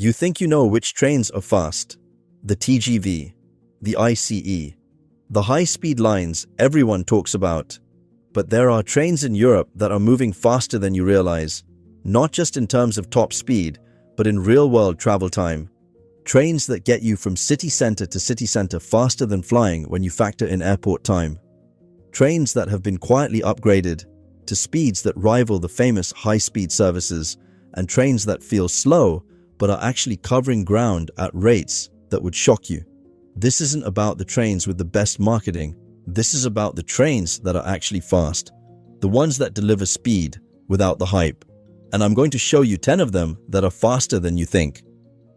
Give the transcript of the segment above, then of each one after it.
You think you know which trains are fast? The TGV, the ICE, the high-speed lines everyone talks about. But there are trains in Europe that are moving faster than you realize, not just in terms of top speed, but in real-world travel time. Trains that get you from city center to city center faster than flying when you factor in airport time. Trains that have been quietly upgraded to speeds that rival the famous high-speed services, and trains that feel slow but are actually covering ground at rates that would shock you. This isn't about the trains with the best marketing. This is about the trains that are actually fast, the ones that deliver speed without the hype. And I'm going to show you 10 of them that are faster than you think.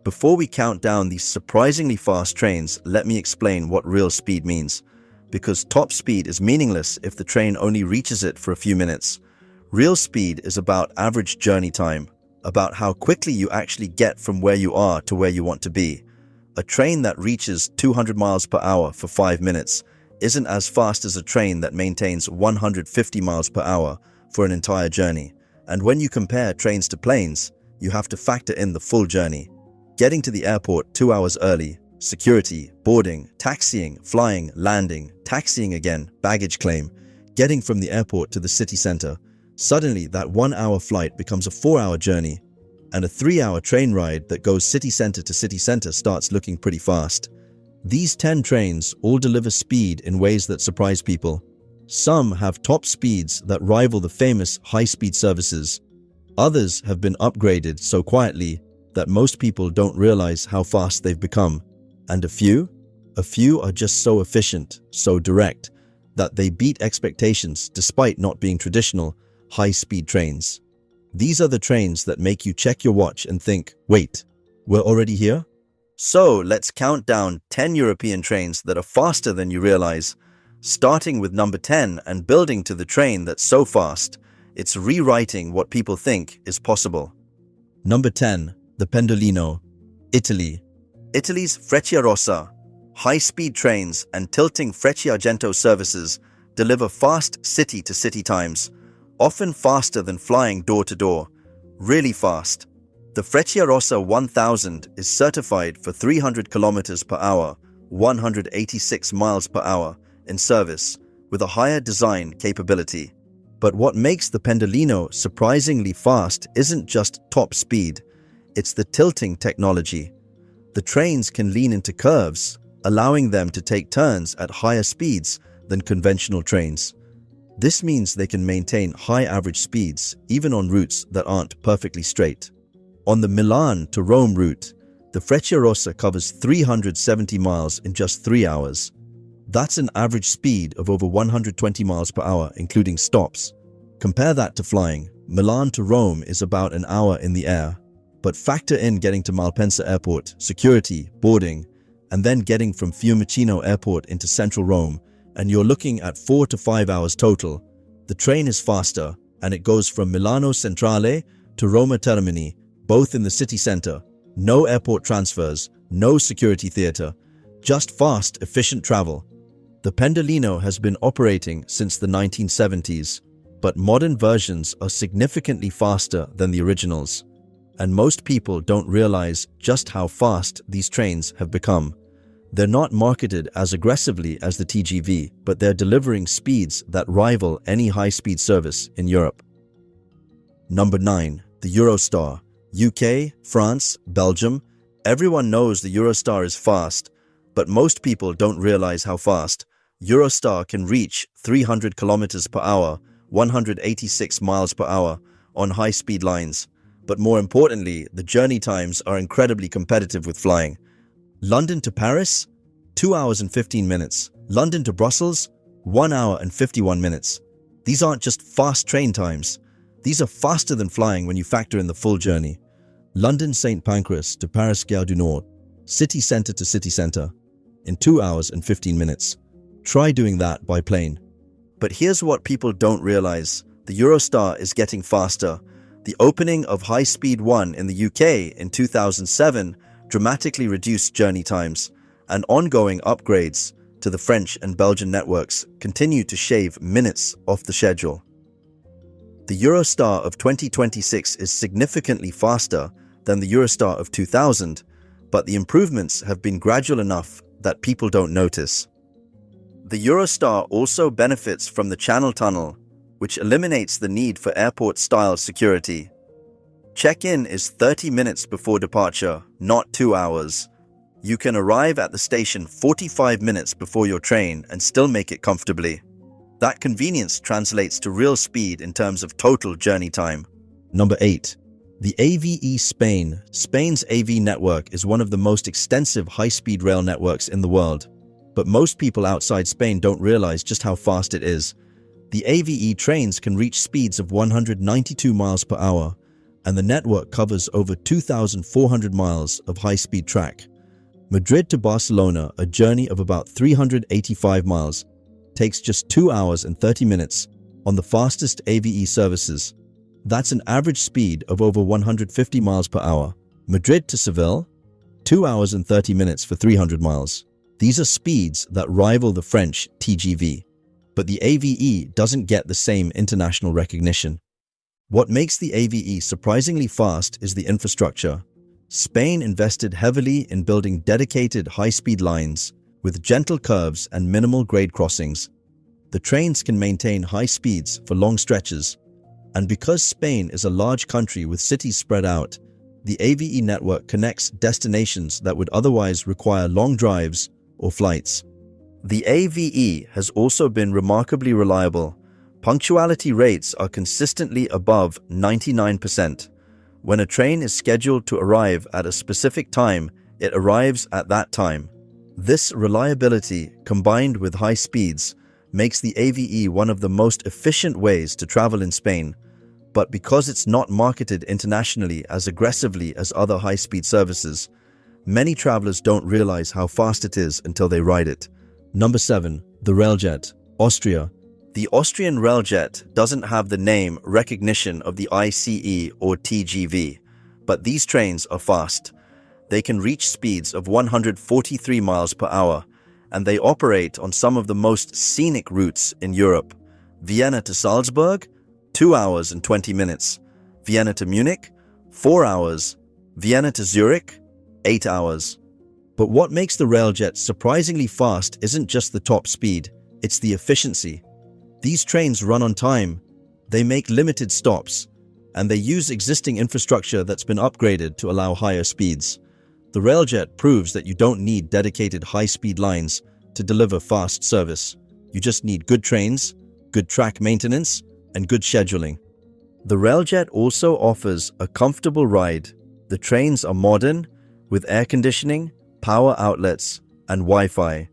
Before we count down these surprisingly fast trains, let me explain what real speed means. Because top speed is meaningless if the train only reaches it for a few minutes. Real speed is about average journey time, about how quickly you actually get from where you are to where you want to be. A train that reaches 200 miles per hour for 5 minutes isn't as fast as a train that maintains 150 miles per hour for an entire journey. And when you compare trains to planes, you have to factor in the full journey. Getting to the airport 2 hours early, security, boarding, taxiing, flying, landing, taxiing again, baggage claim, getting from the airport to the city center. Suddenly, that 1 hour flight becomes a 4-hour journey, and a 3-hour train ride that goes city center to city center starts looking pretty fast. These 10 trains all deliver speed in ways that surprise people. Some have top speeds that rival the famous high-speed services. Others have been upgraded so quietly that most people don't realize how fast they've become. And a few are just so efficient, so direct, that they beat expectations despite not being traditional high-speed trains. These are the trains that make you check your watch and think, wait, we're already here? So let's count down 10 European trains that are faster than you realize, starting with number 10 and building to the train that's so fast, it's rewriting what people think is possible. Number 10, the Pendolino, Italy. Italy's Frecciarossa, high-speed trains and tilting Frecciargento services deliver fast city-to-city times, often faster than flying door-to-door, really fast. The Frecciarossa 1000 is certified for 300 kilometers per hour, 186 miles per hour in service, with a higher design capability. But what makes the Pendolino surprisingly fast isn't just top speed, it's the tilting technology. The trains can lean into curves, allowing them to take turns at higher speeds than conventional trains. This means they can maintain high average speeds even on routes that aren't perfectly straight. On the Milan to Rome route, the Frecciarossa covers 370 miles in just 3 hours. That's an average speed of over 120 miles per hour, including stops. Compare that to flying. Milan to Rome is about an hour in the air. But factor in getting to Malpensa Airport, security, boarding, and then getting from Fiumicino Airport into central Rome, and you're looking at 4 to 5 hours total. The train is faster, and it goes from Milano Centrale to Roma Termini, both in the city center. No airport transfers, no security theater, just fast, efficient travel. The Pendolino has been operating since the 1970s, but modern versions are significantly faster than the originals. And most people don't realize just how fast these trains have become. They're not marketed as aggressively as the TGV, but they're delivering speeds that rival any high-speed service in Europe. Number 9, the EuroStar. UK, France, Belgium. Everyone knows the EuroStar is fast, but most people don't realize how fast. EuroStar can reach 300 kilometers per hour, 186 miles per hour on high-speed lines. But more importantly, the journey times are incredibly competitive with flying. London to Paris, 2 hours and 15 minutes. London to Brussels, 1 hour and 51 minutes. These aren't just fast train times. These are faster than flying when you factor in the full journey. London St. Pancras to Paris Gare du Nord, city center to city center, in 2 hours and 15 minutes. Try doing that by plane. But here's what people don't realize. The EuroStar is getting faster. The opening of High Speed 1 in the UK in 2007 dramatically reduced journey times, and ongoing upgrades to the French and Belgian networks continue to shave minutes off the schedule. The EuroStar of 2026 is significantly faster than the Eurostar of 2000, but the improvements have been gradual enough that people don't notice. The Eurostar also benefits from the Channel Tunnel, which eliminates the need for airport-style security. Check-in is 30 minutes before departure, not 2 hours. You can arrive at the station 45 minutes before your train and still make it comfortably. That convenience translates to real speed in terms of total journey time. Number 8. The AVE Spain. Spain's AV network is one of the most extensive high-speed rail networks in the world. But most people outside Spain don't realize just how fast it is. The AVE trains can reach speeds of 192 miles per hour, and the network covers over 2,400 miles of high-speed track. Madrid to Barcelona, a journey of about 385 miles, takes just 2 hours and 30 minutes on the fastest AVE services. That's an average speed of over 150 miles per hour. Madrid to Seville, 2 hours and 30 minutes for 300 miles. These are speeds that rival the French TGV. But the AVE doesn't get the same international recognition. What makes the AVE surprisingly fast is the infrastructure. Spain invested heavily in building dedicated high-speed lines with gentle curves and minimal grade crossings. The trains can maintain high speeds for long stretches, and because Spain is a large country with cities spread out, the AVE network connects destinations that would otherwise require long drives or flights. The AVE has also been remarkably reliable. Punctuality rates are consistently above 99%. When a train is scheduled to arrive at a specific time, it arrives at that time. This reliability, combined with high speeds, makes the AVE one of the most efficient ways to travel in Spain. But because it's not marketed internationally as aggressively as other high-speed services, many travelers don't realize how fast it is until they ride it. Number 7. The Railjet. Austria. The Austrian Railjet doesn't have the name recognition of the ICE or TGV, but these trains are fast. They can reach speeds of 143 miles per hour, and they operate on some of the most scenic routes in Europe. Vienna to Salzburg, 2 hours and 20 minutes. Vienna to Munich, 4 hours. Vienna to Zurich, 8 hours. But what makes the Railjet surprisingly fast isn't just the top speed, it's the efficiency. These trains run on time, they make limited stops, and they use existing infrastructure that's been upgraded to allow higher speeds. The Railjet proves that you don't need dedicated high-speed lines to deliver fast service. You just need good trains, good track maintenance, and good scheduling. The Railjet also offers a comfortable ride. The trains are modern, with air conditioning, power outlets, and Wi-Fi.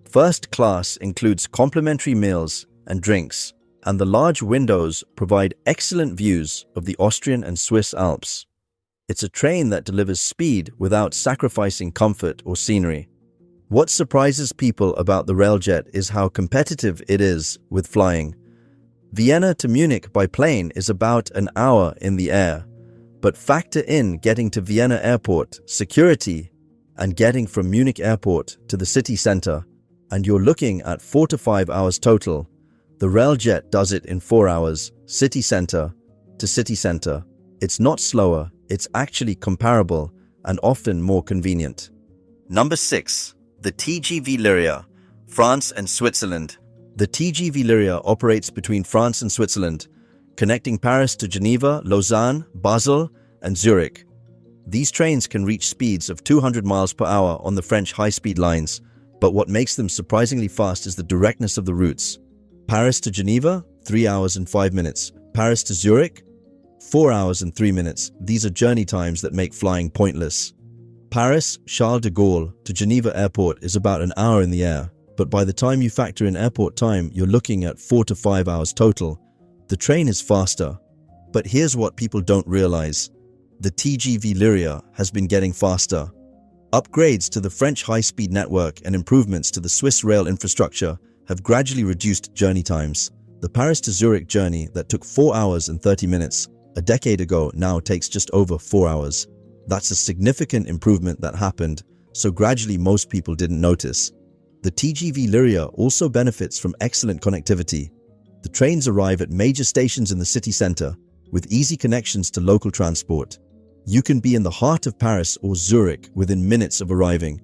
First class includes complimentary meals and drinks, and the large windows provide excellent views of the Austrian and Swiss Alps. It's a train that delivers speed without sacrificing comfort or scenery. What surprises people about the Railjet is how competitive it is with flying. Vienna to Munich by plane is about an hour in the air, but factor in getting to Vienna airport, security, and getting from Munich airport to the city center, and you're looking at 4 to 5 hours total. The Railjet does it in 4 hours, city center to city center. It's not slower, it's actually comparable and often more convenient. Number 6. The TGV Lyria, France and Switzerland. The TGV Lyria operates between France and Switzerland, connecting Paris to Geneva, Lausanne, Basel, and Zurich. These trains can reach speeds of 200 miles per hour on the French high-speed lines, but what makes them surprisingly fast is the directness of the routes. Paris to Geneva, 3 hours and 5 minutes. Paris to Zurich, 4 hours and 3 minutes. These are journey times that make flying pointless. Paris, Charles de Gaulle to Geneva Airport is about an hour in the air, but by the time you factor in airport time, you're looking at 4 to 5 hours total. The train is faster. But here's what people don't realize. The TGV Lyria has been getting faster. Upgrades to the French high-speed network and improvements to the Swiss rail infrastructure have gradually reduced journey times. The Paris to Zurich journey that took 4 hours and 30 minutes a decade ago now takes just over 4 hours. That's a significant improvement that happened, so gradually most people didn't notice. The TGV Lyria also benefits from excellent connectivity. The trains arrive at major stations in the city center, with easy connections to local transport. You can be in the heart of Paris or Zurich within minutes of arriving.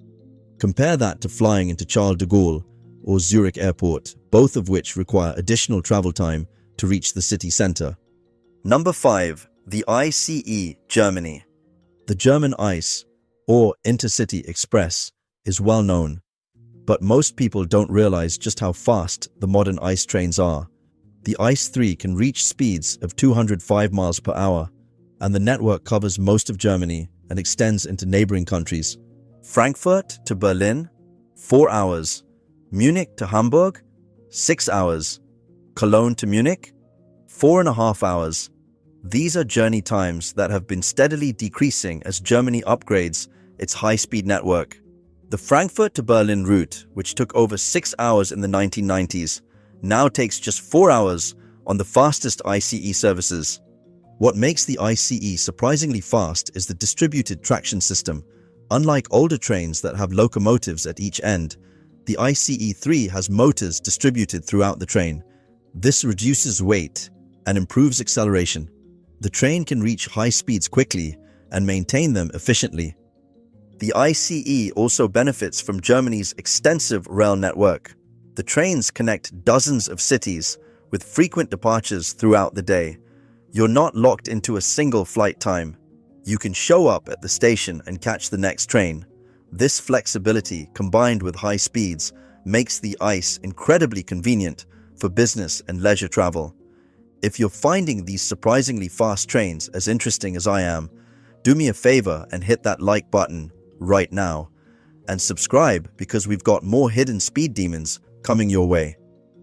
Compare that to flying into Charles de Gaulle or Zurich Airport, both of which require additional travel time to reach the city center. Number 5. The ICE, Germany. The German ICE, or Intercity Express, is well known, but most people don't realize just how fast the modern ICE trains are. The ICE 3 can reach speeds of 205 miles per hour, and the network covers most of Germany and extends into neighboring countries. Frankfurt to Berlin, 4 hours. Munich to Hamburg, 6 hours. Cologne to Munich, 4.5 hours. These are journey times that have been steadily decreasing as Germany upgrades its high-speed network. The Frankfurt to Berlin route, which took over 6 hours in the 1990s, now takes just 4 hours on the fastest ICE services. What makes the ICE surprisingly fast is the distributed traction system. Unlike older trains that have locomotives at each end, the ICE 3 has motors distributed throughout the train. This reduces weight and improves acceleration. The train can reach high speeds quickly and maintain them efficiently. The ICE also benefits from Germany's extensive rail network. The trains connect dozens of cities with frequent departures throughout the day. You're not locked into a single flight time. You can show up at the station and catch the next train. This flexibility, combined with high speeds, makes the ICE incredibly convenient for business and leisure travel. If you're finding these surprisingly fast trains as interesting as I am, do me a favor and hit that like button right now. And subscribe because we've got more hidden speed demons coming your way.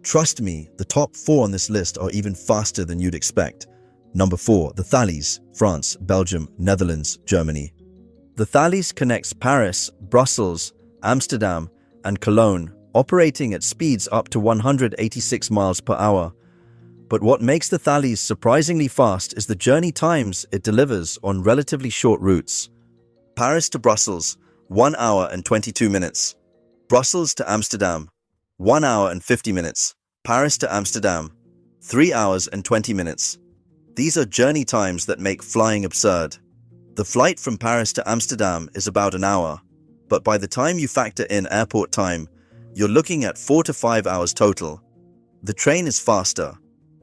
Trust me, the top 4 on this list are even faster than you'd expect. Number 4. The Thalys, France, Belgium, Netherlands, Germany. The Thalys connects Paris, Brussels, Amsterdam, and Cologne, operating at speeds up to 186 miles per hour. But what makes the Thalys surprisingly fast is the journey times it delivers on relatively short routes. Paris to Brussels, 1 hour and 22 minutes. Brussels to Amsterdam, 1 hour and 50 minutes. Paris to Amsterdam, 3 hours and 20 minutes. These are journey times that make flying absurd. The flight from Paris to Amsterdam is about an hour, but by the time you factor in airport time, you're looking at 4 to 5 hours total. The train is faster.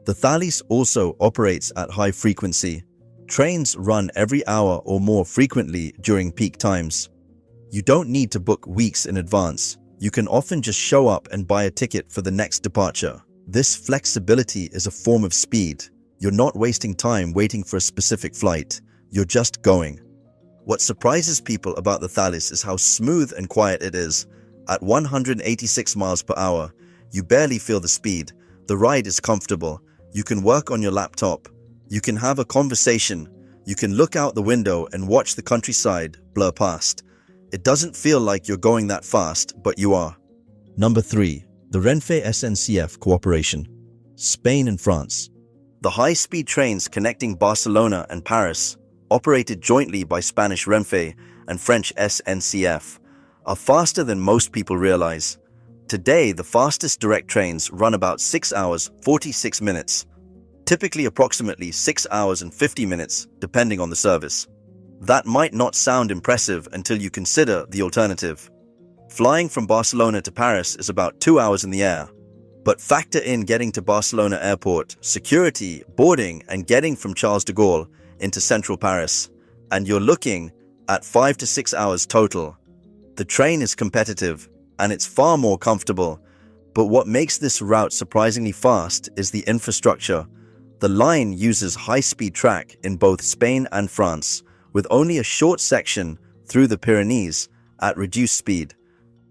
The Thalys also operates at high frequency. Trains run every hour or more frequently during peak times. You don't need to book weeks in advance. You can often just show up and buy a ticket for the next departure. This flexibility is a form of speed. You're not wasting time waiting for a specific flight. You're just going. What surprises people about the Thalys is how smooth and quiet it is. At 186 miles per hour, you barely feel the speed. The ride is comfortable. You can work on your laptop. You can have a conversation. You can look out the window and watch the countryside blur past. It doesn't feel like you're going that fast, but you are. Number 3. The Renfe SNCF cooperation. Spain and France. The high-speed trains connecting Barcelona and Paris, operated jointly by Spanish Renfe and French SNCF, are faster than most people realize. Today, the fastest direct trains run about 6 hours 46 minutes, typically approximately 6 hours and 50 minutes, depending on the service. That might not sound impressive until you consider the alternative. Flying from Barcelona to Paris is about 2 hours in the air. But factor in getting to Barcelona airport, security, boarding, and getting from Charles de Gaulle into central Paris, and you're looking at 5 to 6 hours total. The train is competitive, and it's far more comfortable. But what makes this route surprisingly fast is the infrastructure. The line uses high-speed track in both Spain and France, with only a short section through the Pyrenees at reduced speed.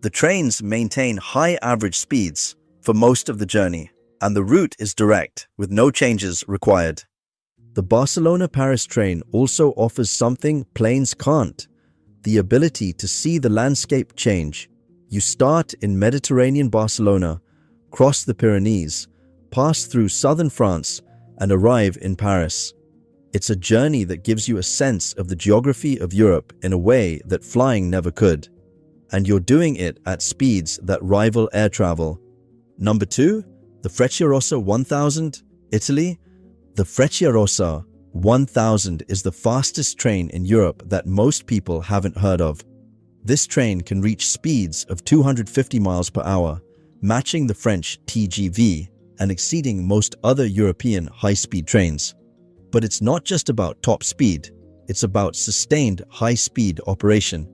The trains maintain high average speeds for most of the journey, and the route is direct, with no changes required. The Barcelona-Paris train also offers something planes can't: the ability to see the landscape change. You start in Mediterranean Barcelona, cross the Pyrenees, pass through southern France, and arrive in Paris. It's a journey that gives you a sense of the geography of Europe in a way that flying never could. And you're doing it at speeds that rival air travel. Number 2, the Frecciarossa 1000, Italy. The Frecciarossa 1000 is the fastest train in Europe that most people haven't heard of. This train can reach speeds of 250 miles per hour, matching the French TGV and exceeding most other European high-speed trains. But it's not just about top speed, it's about sustained high-speed operation.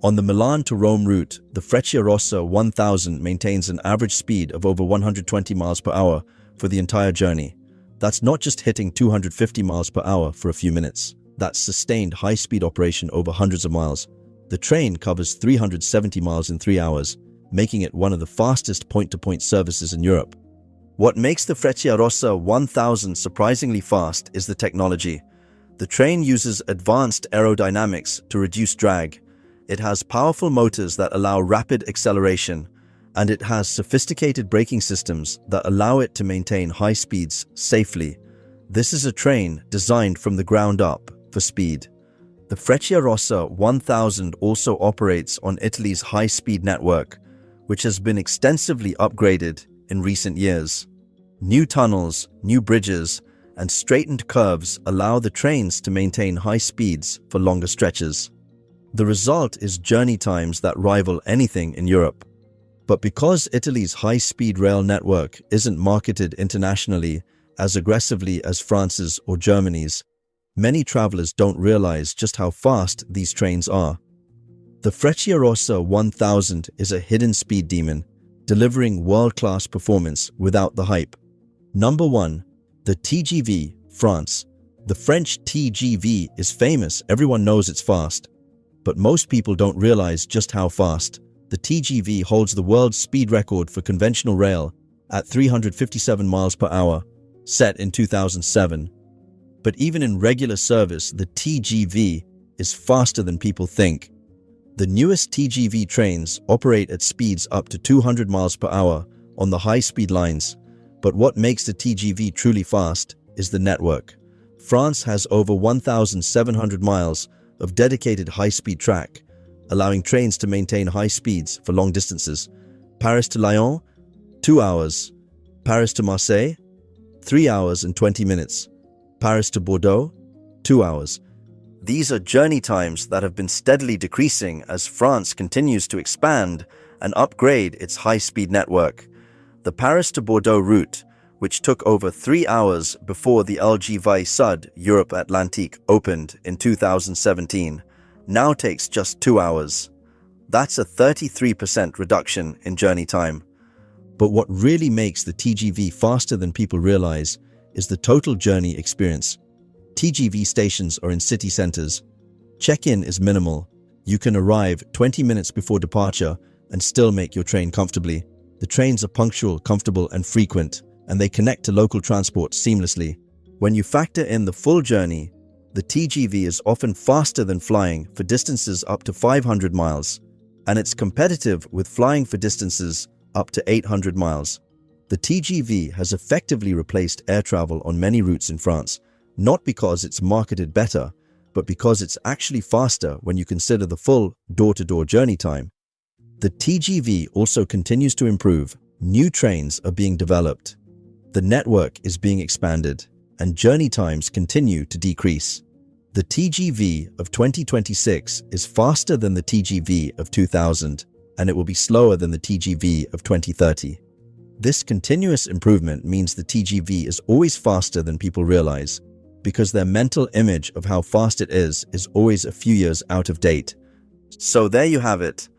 On the Milan to Rome route, the Frecciarossa 1000 maintains an average speed of over 120 miles per hour for the entire journey. That's not just hitting 250 miles per hour for a few minutes. That's sustained high-speed operation over hundreds of miles. The train covers 370 miles in 3 hours, making it one of the fastest point-to-point services in Europe. What makes the Frecciarossa 1000 surprisingly fast is the technology. The train uses advanced aerodynamics to reduce drag. It has powerful motors that allow rapid acceleration, and it has sophisticated braking systems that allow it to maintain high speeds safely. This is a train designed from the ground up for speed. The Frecciarossa 1000 also operates on Italy's high-speed network, which has been extensively upgraded in recent years. New tunnels, new bridges, and straightened curves allow the trains to maintain high speeds for longer stretches. The result is journey times that rival anything in Europe. But because Italy's high-speed rail network isn't marketed internationally as aggressively as France's or Germany's, many travelers don't realize just how fast these trains are. The Frecciarossa 1000 is a hidden speed demon, delivering world-class performance without the hype. Number 1. The TGV, France. The French TGV is famous, everyone knows it's fast. But most people don't realize just how fast. The TGV holds the world's speed record for conventional rail at 357 miles per hour, set in 2007. But even in regular service, the TGV is faster than people think. The newest TGV trains operate at speeds up to 200 miles per hour on the high-speed lines. But what makes the TGV truly fast is the network. France has over 1,700 miles of dedicated high-speed track, allowing trains to maintain high speeds for long distances. Paris to Lyon, 2 hours. Paris to Marseille, 3 hours and 20 minutes. Paris to Bordeaux, 2 hours. These are journey times that have been steadily decreasing as France continues to expand and upgrade its high-speed network. The Paris to Bordeaux route, which took over 3 hours before the LGV Sud Europe Atlantique opened in 2017, now takes just 2 hours. That's a 33% reduction in journey time. But what really makes the TGV faster than people realize is the total journey experience. TGV stations are in city centers. Check-in is minimal. You can arrive 20 minutes before departure and still make your train comfortably. The trains are punctual, comfortable, and frequent, and they connect to local transport seamlessly. When you factor in the full journey, the TGV is often faster than flying for distances up to 500 miles, and it's competitive with flying for distances up to 800 miles. The TGV has effectively replaced air travel on many routes in France, not because it's marketed better, but because it's actually faster when you consider the full door-to-door journey time. The TGV also continues to improve. New trains are being developed. The network is being expanded, and journey times continue to decrease. The TGV of 2026 is faster than the TGV of 2000, and it will be slower than the TGV of 2030. This continuous improvement means the TGV is always faster than people realize, because their mental image of how fast it is always a few years out of date. So there you have it.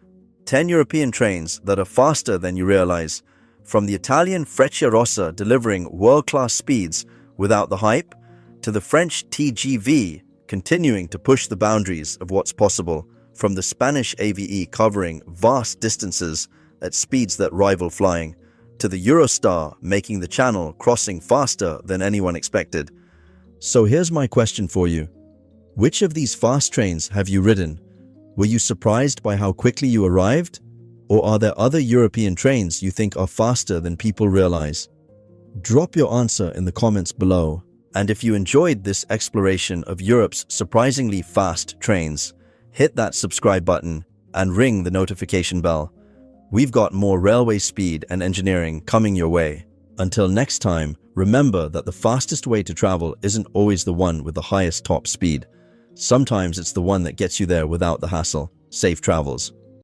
10 European trains that are faster than you realize, from the Italian Frecciarossa delivering world-class speeds without the hype, to the French TGV continuing to push the boundaries of what's possible, from the Spanish AVE covering vast distances at speeds that rival flying, to the EuroStar making the channel crossing faster than anyone expected. So here's my question for you. Which of these fast trains have you ridden? Were you surprised by how quickly you arrived? Or are there other European trains you think are faster than people realize? Drop your answer in the comments below. And if you enjoyed this exploration of Europe's surprisingly fast trains, hit that subscribe button and ring the notification bell. We've got more railway speed and engineering coming your way. Until next time, Remember that the fastest way to travel isn't always the one with the highest top speed. Sometimes it's the one that gets you there without the hassle. Safe travels.